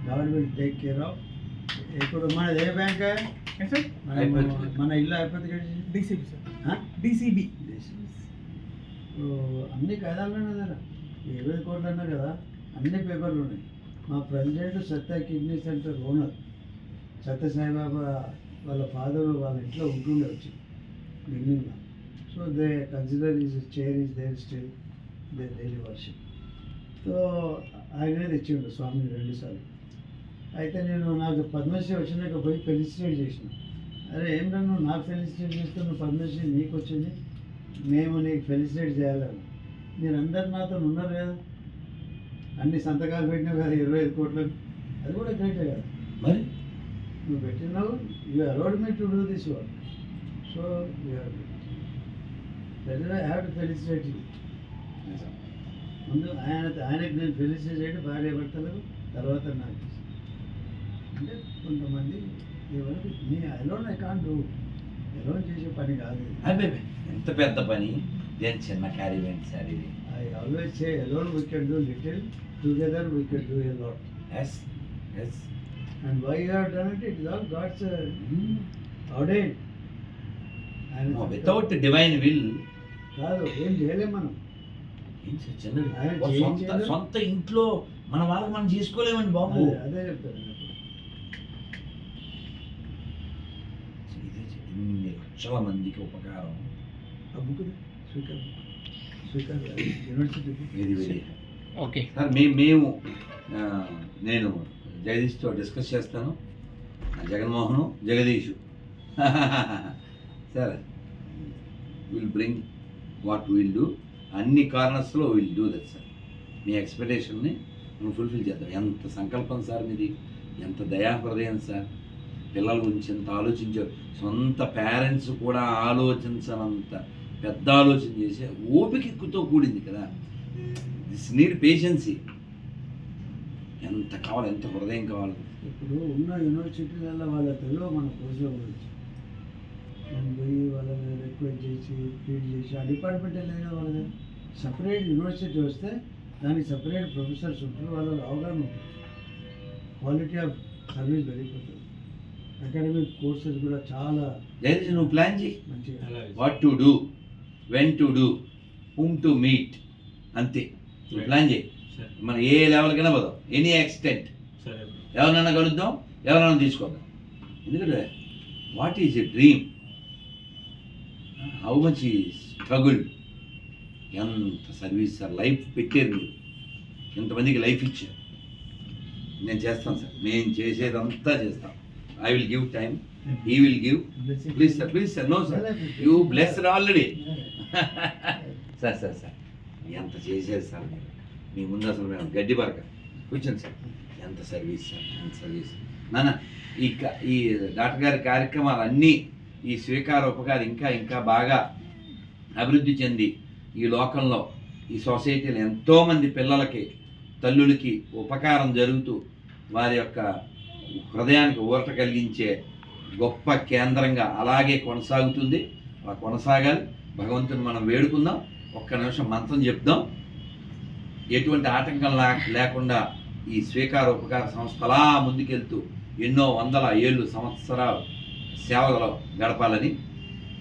God will take care of. ఇప్పుడు మనది ఏ బ్యాంక్? మన ఇల్లు అయిపోతే DCB సార్. DCB. అన్ని కాయిదాలు ఉన్నాయి కదా, 20 కోట్లు అన్నారు కదా, అన్ని పేపర్లు ఉన్నాయి. మా ప్రెసిడెంట్ సత్య కిడ్నీ సెంటర్ ఓనర్ సత్యసాయిబాబా వాళ్ళ ఫాదర్ వాళ్ళ ఇంట్లో ఉంటుండే వచ్చి బిగినింగ్లో. So they consider is chair is there still they daily worship. So ఆయనే తెచ్చిండు స్వామిని 2 సార్లు. అయితే నేను నాకు పద్మశ్రీ వచ్చినాక పోయి ఫెలిసిటేట్ చేసిన. అరే ఏం రా నువ్వు నాకు ఫెలిసిటేట్ చేస్తే నువ్వు పద్మశ్రీ నీకు వచ్చింది, మేము నీకు ఫెలిసిటేట్ చేయాలని. మీరందరు నాతో ఉన్నారు కదా, అన్ని సంతకాలు పెట్టినావు కదా 25 కోట్లు, అది కూడా గ్రేటే కదా. మరి నువ్వు పెట్టినావు, you allowed me to do this work. So you that is I have to felicitate you. ముందు ఆయనకి నేను ఫెలిసిటేట్ చేయడం భార్య భర్తలకు, తర్వాత నాకు. అంటే కొంతమంది ఎవరికి నీ alone I can't do, alone చేసే పని కాదు ఇది. అదే ఎంత పెద్ద పని, నేను చిన్న క్యారీవేంట్ సార్ ఇది. I always say alone we can do little, together we can do a lot. Yes yes. And why you have done it? It is all God's ordained. Without divine will కాదు, ఏం చేయలేం మనం. ఏం sir చిన్నది? ఆయన ఓ చేయించేది. సొంత ఇంట్లో మన వాళ్ళకి మనం చేసుకోలేమండి బాబు. అదే చెప్తాను నేను. ఇన్ని లక్షల మందికి ఉపకారం. ఆ book Swikar university. Very very. Okay sir మేము నేను జగదీష్తో డిస్కస్ చేస్తాను, Jaganmohan Jagadish. Sir will bring what will do, అన్ని కార్నర్స్లో విల్ డూ దట్ సార్. మీ ఎక్స్పెక్టేషన్ని మనం ఫుల్ఫిల్ చేద్దాం. ఎంత సంకల్పం సార్ మీది, ఎంత దయాహృదయం సార్. పిల్లల గురించి ఎంత ఆలోచించారు, సొంత పేరెంట్స్ కూడా ఆలోచించనంత పెద్ద ఆలోచన చేసే ఓపికతో కూడింది కదా. This need patience. ఎంత కావాలి, ఎంత హృదయం కావాలి. ఇప్పుడు ఉన్న యూనివర్సిటీలలో వాళ్ళ తెలుగు మన కోర్సులో గురించి నేను పోయి వాళ్ళని రిక్వెస్ట్ చేసి ట్రీట్ చేసి, ఆ డిపార్ట్మెంట్ లేదు కదా వాళ్ళని. సపరేట్ యూనివర్సిటీ వస్తే దానికి సపరేట్ ప్రొఫెసర్స్ ఉంటారు, వాళ్ళకి అవగాహన ఉంటుంది. క్వాలిటీ ఆఫ్ సర్వీస్ పెరిగిపోతుంది. అకాడమిక్ కోర్సెస్ కూడా చాలా నువ్వు ప్లాన్ చేయి, మంచిగా. What to do, when to do, whom to meet, అంతే. నువ్వు ప్లాన్ చేయి. మనం ఏ లెవెల్కైనా పోదాం, ఎనీ ఎక్స్టెంట్. సరే. ఎవరినైనా కలుద్దాం, ఎవరైనా తీసుకొద్దాం. ఎందుకంటే what is a dream, how much is struggle. ఎంత సర్వీస్ సార్, లైఫ్ పెట్టారు మీరు, ఎంతమందికి లైఫ్ ఇచ్చారు. నేను చేస్తాను సార్, నేను చేసేదంతా చేస్తాను. I will give time, he will give. Please sir, no sir, you blessed already. Sir sir sir ఎంత చేసేది సార్ మీరు. మీ ముందు అసలు మేము గడ్డి పరక కూర్చోండి సార్. ఎంత సర్వీస్ సార్, ఎంత సర్వీస్. నాన్న ఈ డాక్టర్ గారి కార్యక్రమాలు అన్నీ, ఈ స్వీకార ఉపకారం ఇంకా ఇంకా బాగా అభివృద్ధి చెంది ఈ లోకంలో, ఈ సొసైటీలో ఎంతోమంది పిల్లలకి, తల్లులకి ఉపకారం జరుగుతూ వారి యొక్క హృదయానికి ఊరట కలిగించే గొప్ప కేంద్రంగా అలాగే కొనసాగుతుంది. అలా కొనసాగాలి. భగవంతుని మనం వేడుకుందాం. ఒక్క నిమిషం మంత్రం చెప్దాం. ఎటువంటి ఆటంకం లేకుండా ఈ స్వీకార ఉపకార సంస్థ అలా ముందుకెళ్తూ ఎన్నో వందల ఏళ్ళు సంవత్సరాలు సేవలో గడపాలని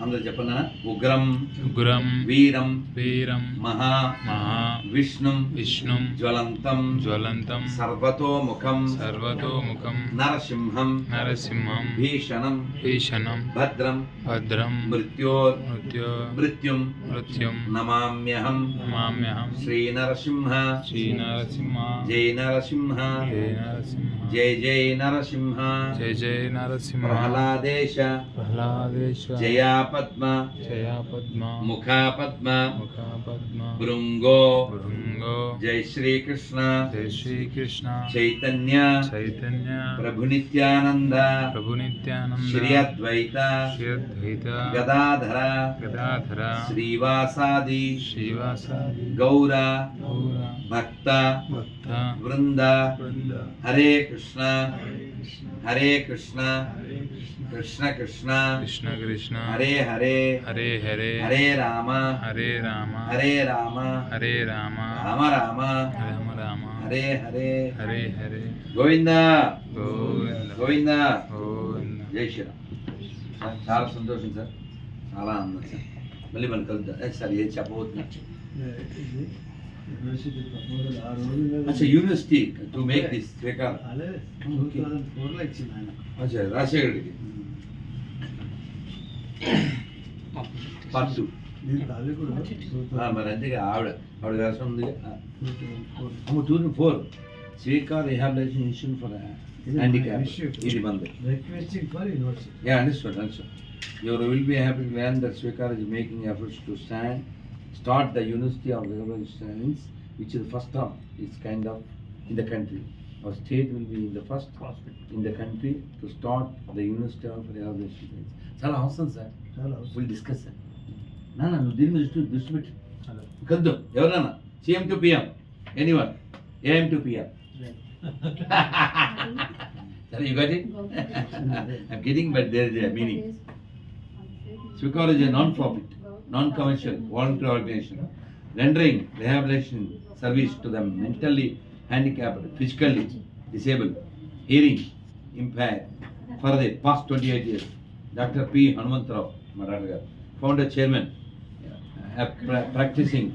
అందరూ చెప్పండి. ఉగ్రం ఉగ్రం వీరం వీరం మహా మహా విష్ణుం విష్ణుం జ్వలంతం జ్వలంతం సర్వతోముఖం సర్వతోముఖం నరసింహం నరసింహం భీషణం భీషణం భద్రం భద్రం మృత్యుం మృత్యుం నమామ్యహం నమామ్యహం శ్రీనరసింహ శ్రీనరసింహ జై నరసింహ జయ నరసింహ జై జై నరసింహ జయ జయ నరసింహ ప్రహ్లాదేశ ప్రహ్లాదేశ జయా పద్మ జయా పద్మ ముఖా పద్మ ముఖ పద్మ భృంగో భృంగో జై శ్రీకృష్ణ జయ శ్రీకృష్ణ చైతన్య చైతన్య ప్రభు నిత్యానంద ప్రభు నిత్యానంద శ్రీ అద్వైత శ్రీ అద్వైత గదాధర గదాధర శ్రీవాసాది శ్రీవాసాది గౌర గౌర భక్త భక్త వృంద బృంద హరే కృష్ణ హరే కృష్ణ కృష్ణ కృష్ణ కృష్ణ కృష్ణ హరే హరే హరే హరే హరే రామ హరే రామ హరే రామ హరే రామ రామ రామ రామ రామ హరే హరే హరే హరే గోవింద గోవింద గోవింద గోవింద జై శ్రీరామ్. సార్, చాలా సంతోషం సార్, చాలా ఆనందం సార్. మళ్ళీ మనం కలుద్దాం. సార్ ఏది చెప్పబోతున్నా? ఇది యూనివర్సిటీ ప్రపోజల్ ఆ రోజుల్లో అచ్చా university to make this Srikanth. అదే 2004లో ఇచ్చింది ఆయన. అచ్చా రాజశేఖర్కి పార్ట్ 2. దీని తల్లి కూడా 2004. మరి అంతేగా ఆవిడ వ్యవసాయం ఉంది. 2004. 2004 Srikanth rehabilitation institute for handicap. ఇది మంది. Requesting for university. Yeah, understood. You will be happy to learn that Swekar is making efforts to start the University of Rehabilitation Science, which is the first of its kind of in the country. Our state will be the first in the country to start the University of Rehabilitation Science. చాలా అవసరం sir. చాలా అవసరం. Will discuss sir. నాన్న నువ్వు దీని మీద దృష్టి పెట్టి కలుద్దాం. ఎవరన్నా CM to PM, anyone, AM to PM. Sorry, you got it? I'm kidding, but there is a meaning. Swekar is a non-profit, non-commercial, voluntary organization rendering rehabilitation service to the mentally handicapped, physically disabled, hearing impaired for the past 28 years. Dr. P. Hanumantarao, Maratha, founder, chairman, practicing.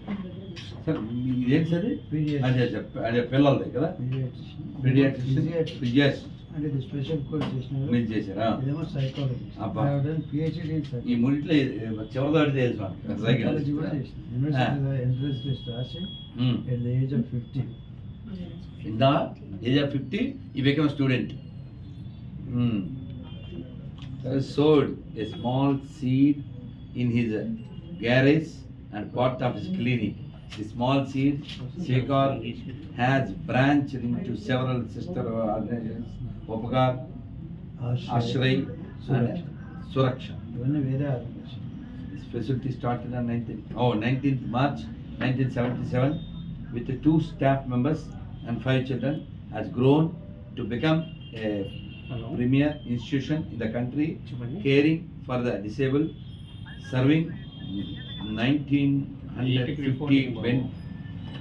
Sir, ఇదేంటి sir? అదే పిల్లలది కదా, paediatrician. yes. అంటే ఇది special course చేసినారు. మీరు చేశారా? ఇదేమో psychology. అబ్బా. PhD ఇన్ ఈ సైకాలజీ. మూడిట్లో చివరిదాడి తెలుసు మనకు. సైకాలజీ కూడా చేసిన. యూనివర్సిటీలో ఎంట్రన్స్ టెస్ట్ రాసి at the age of 50. In the age of 50, he became a student. Sowed a small seed in his garage and part of his clinic. The small seed, Swekar, has branched into several sister organizations, Upakar, Ashray, and Suraksha. ఇవన్నీ వేరే organisation. This facility started on 19th March 1977 with 2 staff members and 5 children, has grown to become a premier institution in the country, caring for the disabled, serving 1950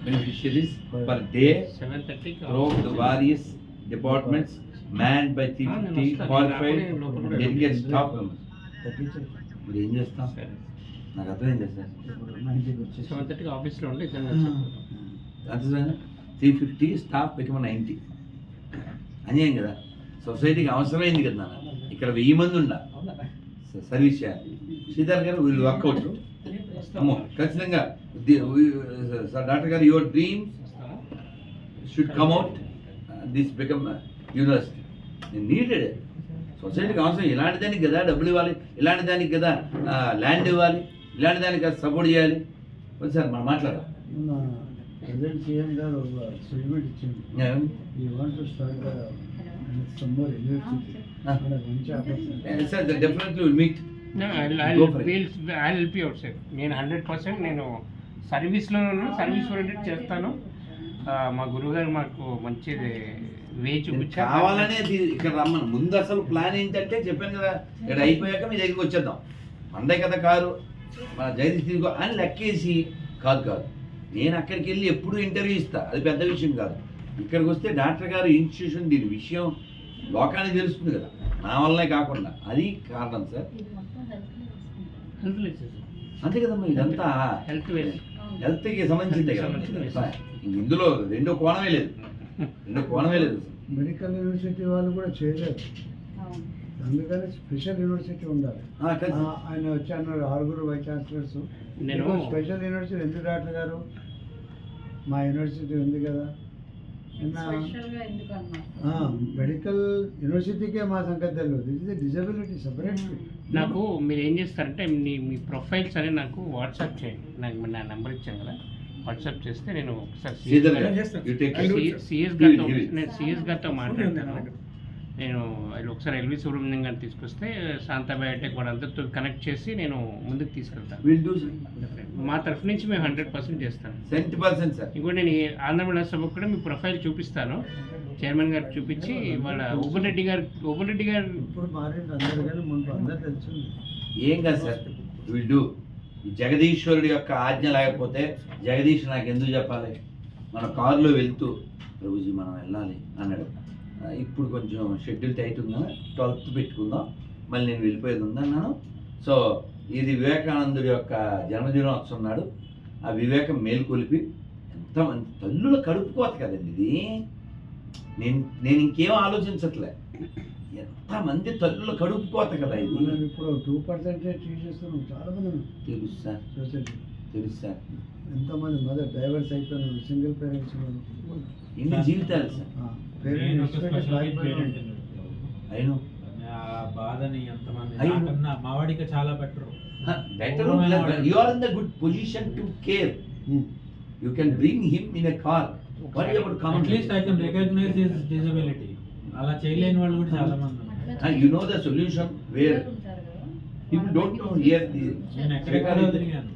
beneficiaries per day 7:30 throughout the various departments, manned by 350 qualified dedicated staff members. తగ్గించారు. ఇప్పుడు ఏం చేస్తాం? నాకు అర్థమైంది sir. ఇప్పుడు 90కి వచ్చేసి 7:30 ఆఫీస్లో ఉండి ఇద్దరు అంతే సార్. 350 staff become 90. అన్యాయం కదా. సొసైటీకి అవసరమైంది కదా నాన్న. ఇక్కడ 1000 మంది ఉండాలి సర్వీస్ చేయాలి. శ్రీధర్ గారు వీళ్ళు వర్కౌట్. అమ్మో ఖచ్చితంగా డాక్టర్ గారు, your dream should come out, this become university. Needed. సొసైటీకి అవసరం ఇలాంటి దానికి కదా డబ్బులు ఇవ్వాలి, ఇలాంటి దానికి కదా ల్యాండ్ ఇవ్వాలి, ఇలాంటి దానికి కదా సపోర్ట్ చేయాలి. సార్ మనం మాట్లాడాలి. ప్రెసిడెంట్ సీఎం గారు ఒక స్టేట్మెంట్ ఇచ్చింది. You want to start summer university. అక్కడ మంచి opportunity. Sir definitely will meet. I help you out sir. నేను 100% నేను సర్వీస్లో సర్వీస్ ఓరియంటెడ్ చేస్తాను. మా గురువుగారు మాకు మంచిది వే చూపించారు. కావాలనే ఇక్కడ రమ్మను. ముందు అసలు ప్లాన్ ఏంటంటే చెప్పాను కదా, ఇక్కడ అయిపోయాక మీ దగ్గరికి వచ్చేద్దాం. మందే కదా కారు, మన జగదీష్ తిరిగి అని లెక్కేసి కాదు. నేను అక్కడికి వెళ్ళి ఎప్పుడు ఇంటర్వ్యూ ఇస్తా, అది పెద్ద విషయం కాదు. ఇక్కడికి వస్తే డాక్టర్ గారు ఇన్స్టిట్యూషన్ దీని విషయం లోకానికి తెలుస్తుంది కదా, నా వల్లనే కాకుండా. అది కారణం సార్. హెల్త్ లేదు సార్, అంతే కదమ్మా, ఇదంతా హెల్త్ వేరు. హెల్త్కి సంబంధించిందే కదా. ఇందులో రెండో కోణమే లేదు. మెడికల్ యూనివర్సిటీ వాళ్ళు కూడా చేయలేరు, అందుకని స్పెషల్ యూనివర్సిటీ ఉండాలి. ఆయన వచ్చి అన్నారు 6 వైస్ ఛాన్సలర్స్. నేను స్పెషల్ యూనివర్సిటీ ఎందుకు డాక్టర్ గారు, మా యూనివర్సిటీ ఉంది కదా. మెడికల్ యూనివర్సిటీకే మా సంగతి తెలియదు, ఇది డిజబిలిటీ సపరేట్. నాకు మీరు ఏం చేస్తారంటే మీ ప్రొఫైల్స్ అని నాకు వాట్సాప్ చేయండి. నాకు నా నెంబర్ ఇచ్చాను కదా, వాట్సాప్ చేస్తే నేను ఒకసారి సిఎస్ గారితో మాట్లాడతాను. నేను ఒకసారి ఎల్వి సుబ్రహ్మణ్యం గారిని తీసుకొస్తే శాంతా బయోటెక్ వాళ్ళందరితో కనెక్ట్ చేసి నేను ముందుకు తీసుకెళ్తాను. మా తరఫు నుంచి మేము 100% చేస్తాను. ఇంకోటి నేను ఆంధ్ర సభకు కూడా మీ ప్రొఫైల్ చూపిస్తాను, చైర్మన్ గారికి చూపించి వాళ్ళ ఓపెన్ రెడ్డి గారు ఇప్పుడు మారింది అందరూ, కానీ ముందు అందరూ తెలుసు. ఏం కాదు సార్, వీళ్ళు ఈ జగదీశ్వరుడి యొక్క ఆజ్ఞ లేకపోతే జగదీష్ నాకు ఎందుకు చెప్పాలి. మన కారులో వెళ్తూ ప్రభుజీ మనం వెళ్ళాలి అన్నాడు. ఇప్పుడు కొంచెం షెడ్యూల్ టైట్ ఉందా, 12th పెట్టుకుందాం, మళ్ళీ నేను వెళ్ళిపోయేది ఉందన్నాను. సో ఇది వివేకానందుడి యొక్క జన్మదినోత్సవం నాడు ఆ వివేకం మేలుకొలిపి ఎంతమంది తల్లుల కడుపుకోత కదండి ఇది. నేను ఇంకేం ఆలోచించట్లే, ఎంతమంది తల్లుల కడుపుకోత కదా ఇది. ఇప్పుడు 2% తీసేస్తున్నాం చాలా మంది. తెలుసు సార్, తెలుసు సార్. ఎంతమంది మదర్ డైవర్స్ అయిపోయినారు, సింగిల్ పేరెంట్స్ ఎన్ని జీవితాలు సార్. అయినా బాధని ఎంతమంది, మా వాడికి చాలా better. You are in the good position to care. You can bring him in a car. What about common? At least I can recognize his disability. అలా చేయలేని వాళ్ళు కూడా చాలా మంది ఉన్నారు. You know the solution where people don't know here. నేను ఎక్కడెక్కడో తిరిగాను.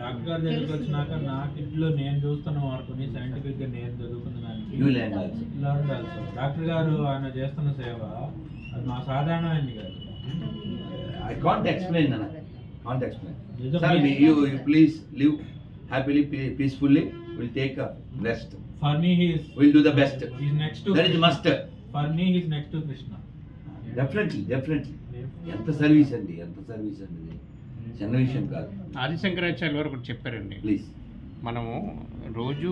డాక్టర్ గారి దగ్గరికి వచ్చినాక నా కిడ్లో నేను చూస్తున్న మార్పుని సైంటిఫిక్ గా నేను చదువుకున్న దానికి డాక్టర్ గారు ఆయన చేస్తున్న సేవ అది మా సాధారణమైంది కాదు. I can't explain, Nana. Can't explain. Sir, you please live happily, peacefully. We'll take a rest. For me, we'll do the best. He's next to. That is must. For me, he's next to Krishna. Definitely. ఎంత service అండి, చిన్న విషయం కాదు. ఆదిశంకరాచార్య వారు ఒకటి చెప్పారండి, please. మనము రోజు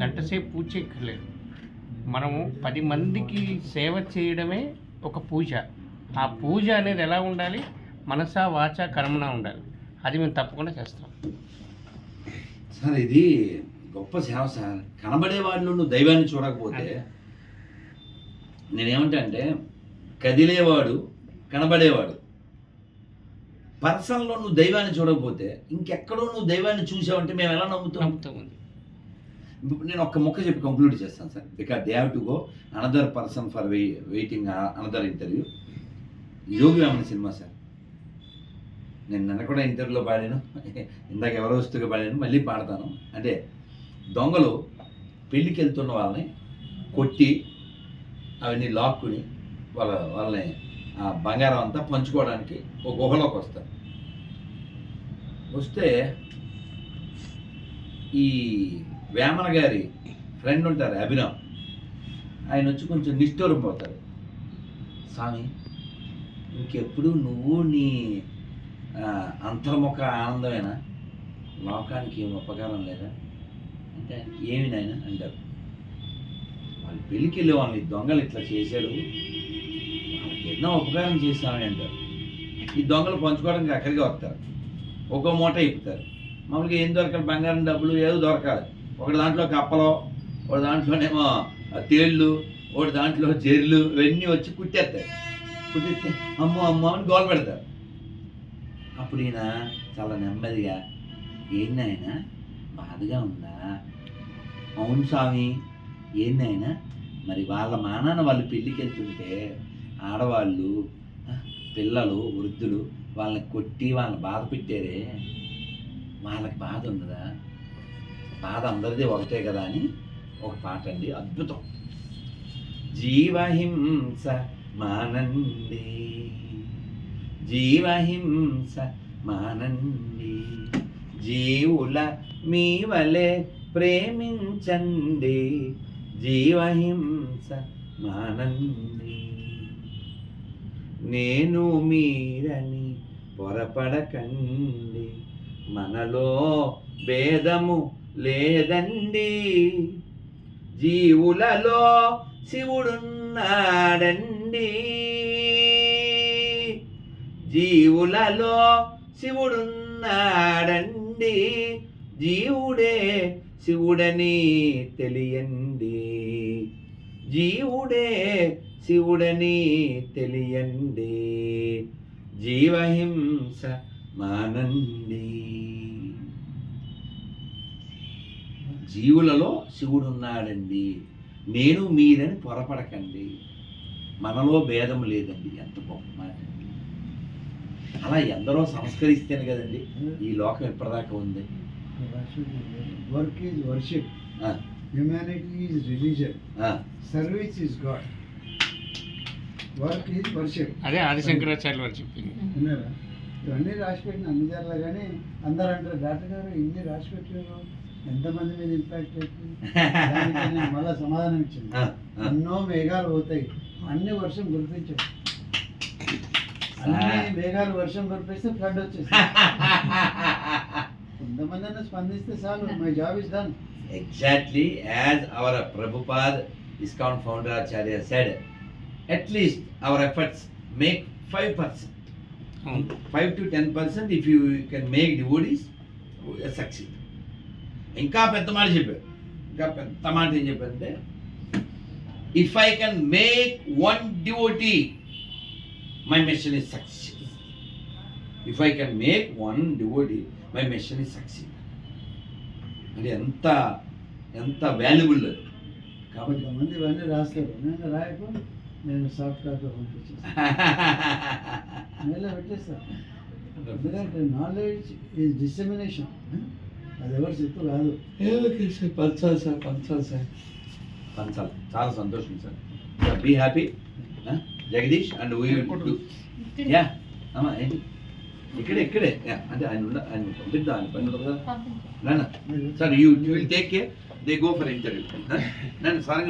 గంట సేపు పూజ చేయక్కర్లేదు, మనము 10 మందికి సేవ చేయడమే ఒక పూజ. ఆ పూజ అనేది ఎలా ఉండాలి, మనసా వాచ కర్మణ ఉండాలి. అది మేము తప్పకుండా చేస్తాం సార్. ఇది గొప్ప సేవ సార్. కనబడే వాళ్ళు నువ్వు దైవాన్ని చూడకపోతే, నేనేమంటా అంటే కదిలేవాడు కనబడేవాడు, పర్సన్లో నువ్వు దైవాన్ని చూడకపోతే ఇంకెక్కడో నువ్వు దైవాన్ని చూసావంటే మేము ఎలా నమ్ముతాం. నేను ఒక్క మొక్క చెప్పి కంక్లూడ్ చేస్తాను sir, because they have to go another person for waiting another interview. Yogi Vemana cinema sir, నేను నిన్న కూడా ఇంటర్వ్యూలో పాడాను, ఇందాక ఎవరో వస్తుగా పాడాను, మళ్ళీ పాడతాను. అంటే దొంగలు పెళ్ళికి వెళ్తున్న వాళ్ళని కొట్టి అవన్నీ లాక్కుని వాళ్ళని ఆ బంగారం అంతా పంచుకోవడానికి ఒక గుహలోకి వస్తారు. వస్తే ఈ వేమన గారి ఫ్రెండ్ ఉంటారు అభినవ్, ఆయన వచ్చి కొంచెం నిష్ఠూరం పోతారు. స్వామి, ఇంకెప్పుడు నువ్వు నీ అంతర్ముఖ ఆనందమేనా, లోకానికి ఏం ఉపకారం లేదా అంటే ఏమి నాయన అంటారు. వాళ్ళు పెళ్ళికి వెళ్ళే వాళ్ళని దొంగలు ఇట్లా చేశారు, వాళ్ళకి ఎన్నో ఉపకారం చేస్తామని అంటారు. ఈ దొంగలు పంచుకోవడానికి అక్కడికి వస్తారు, ఒక్కో మూట ఇప్పుతారు. మామూలుగా ఏం దొరకాలి, బంగారం డబ్బులు ఏదో దొరకాలి. ఒకటి దాంట్లో కప్పలు, ఒకటి దాంట్లోనేమో తేళ్ళు, ఒకటి దాంట్లో జెర్లు, ఇవన్నీ వచ్చి కుట్టేస్తాయి. కుట్టిస్తే అమ్మో అమ్మో అని గోల పెడతారు. అప్పుడు ఈయన చాలా నెమ్మదిగా, ఏందైనా బాధగా ఉందా? అవును స్వామి. ఏందైనా మరి వాళ్ళ మానాన్న వాళ్ళు పెళ్ళికి వెళ్తుంటే ఆడవాళ్ళు, పిల్లలు, వృద్ధులు వాళ్ళని కొట్టి వాళ్ళని బాధ పెట్టారే, వాళ్ళకి బాధ ఉండదా? బాధ అందరిది ఒకటే కదా అని ఒక పాట అండి, అద్భుతం. జీవహింస మానండి, జీవహింస మానండి, జీవుల మీ వలె ప్రేమించండి, జీవహింస మానండి, నేను మీరని పొరపడకండి, మనలో భేదము లేదండి, జీవులలో శివుడున్నాడండి, జీవులలో శివుడున్నాడండి, జీవుడే శివుడని తెలియండి, జీవుడే శివుడని తెలియండి, జీవహింస మానండి. జీవులలో శివుడున్నాడండి, నేను మీరని పొరపడకండి, మనలో భేదం లేదండి. ఎంత గొప్ప మాట అండి. అలా ఎందరో సంస్కరిస్తేనే కదండి ఈ లోకం ఇప్పటిదాకా ఉంది. వర్క్ ఈజ్ వర్షిప్, ఆ, హ్యూమానిటీ ఈజ్ రిలీజన్, ఆ, service is God. Work is worship. అదే ఆదిశంకరాచార్య వారు చెప్పింది. విన్నారా? ఇవన్నీ రాసిపెట్టిన అన్ని జరలా కానీ అందరూ అంటారు డాక్టర్ గారు ఇన్ని రాసిపెట్టారు, ఎంతమంది మీద ఇంపాక్ట్ అవుతుంది. దానికి నేను మళ్ళీ సమాధానం ఇచ్చింది. ఆ, ఆ. ఎన్నో మేఘాలు పోతాయి, అన్ని వర్షం కురిపించవు. అన్ని మేఘాలు వర్షం కురిపిస్తే ఫ్లడ్ వచ్చేస్తుంది. కొంతమంది అన్న స్పందిస్తే చాలు, my job is done. Exactly as our Prabhupada, ISKCON founder Acharya said, at least our efforts make 5%. 5 to 10% if you can make devotees, you succeed. ఇంకా పెద్ద మాట చెప్పారు, ఇంకా పెద్ద మాట ఏం చెప్పారంటే, if I can make 1 devotee, my mission is success. If I can make 1 devotee, my mission is succeed. అంటే ఎంత ఎంత వాల్యుబుల్ అది. కాబట్టి కొంతమంది ఇవన్నీ రాస్తారు, నేను రాయకు, నేను సాఫ్ట్ కాపీ పంపించేస్తాను, మెయిల్లో పెట్టేస్తాను. ఎందుకంటే నాలెడ్జ్ ఈజ్ డిసెమినేషన్, అది ఎవరు చెప్పు కాదు. పంచాలి సార్, పంచాలి సార్, పంచాలి. చాలా సంతోషం sir. Be happy Jagadish and we యా అమ్మా ఏంటి ఇక్కడే యా, అంటే ఆయన పంపిద్దాం, ఆయన పని ఉంటుంది కదా. నాన్న sir, you will take care, they go for interview. నన్ను సార్